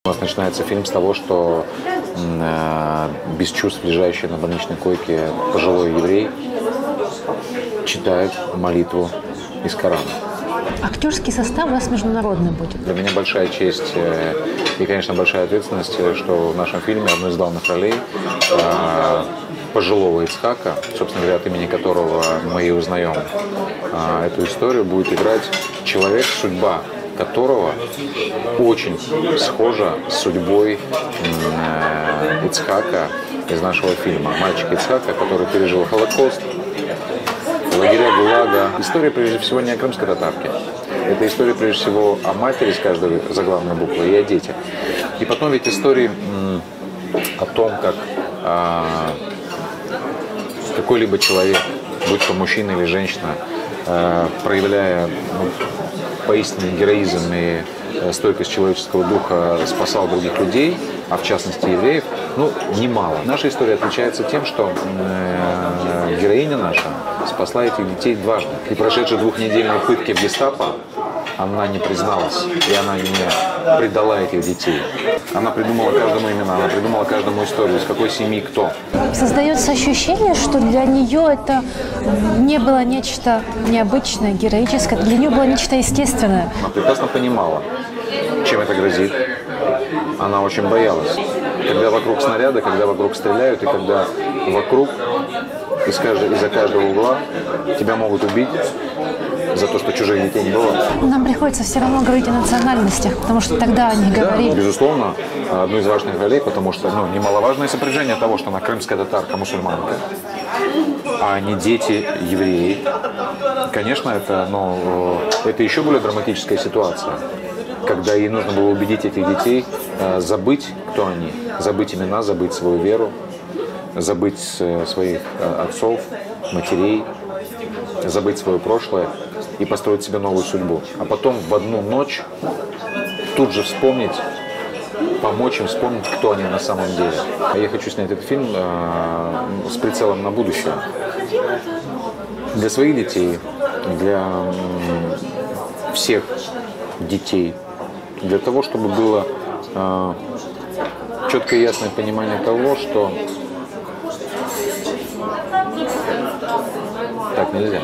У нас начинается фильм с того, что без чувств, лежащий на больничной койке пожилой еврей, читает молитву из Корана. Актерский состав у вас международный будет. Для меня большая честь и, конечно, большая ответственность, что в нашем фильме одной из главных ролей пожилого Ицхака, собственно говоря, от имени которого мы и узнаем эту историю, будет играть человек, судьба которого очень схожа с судьбой Ицхака из нашего фильма. Мальчик Ицхака, который пережил Холокост, лагеря ГУЛАГа. История, прежде всего, не о крымской татарке. Это история, прежде всего, о матери с каждой заглавной буквой и о детях. И потом ведь истории о том, как какой-либо человек, будь то мужчина или женщина, проявляя поистине героизм и стойкость человеческого духа, спасал других людей, а в частности евреев, немало. Наша история отличается тем, что героиня наша спасла этих детей дважды. И прошедшие двухнедельные пытки в гестапо она не призналась, и она не предала этих детей. Она придумала каждому имена, она придумала каждому историю, из какой семьи кто. Создается ощущение, что для нее это не было нечто необычное, героическое, для нее было нечто естественное. Она прекрасно понимала, чем это грозит. Она очень боялась. Когда вокруг снаряды, когда вокруг стреляют, и когда вокруг из-за каждого угла тебя могут убить за то, что чужих детей не было. Нам приходится все равно говорить о национальностях, потому что тогда они говорили. Безусловно, одну из важных ролей, потому что немаловажное сопряжение того, что она крымская татарка-мусульманка, а не дети евреи. Конечно, это еще более драматическая ситуация, когда ей нужно было убедить этих детей забыть, кто они, забыть имена, забыть свою веру, забыть своих отцов, матерей, забыть свое прошлое и построить себе новую судьбу. А потом в одну ночь тут же вспомнить, помочь им вспомнить, кто они на самом деле. Я хочу снять этот фильм с прицелом на будущее. Для своих детей, для всех детей, для того, чтобы было четкое и ясное понимание того, что так нельзя.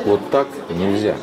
Вот так нельзя.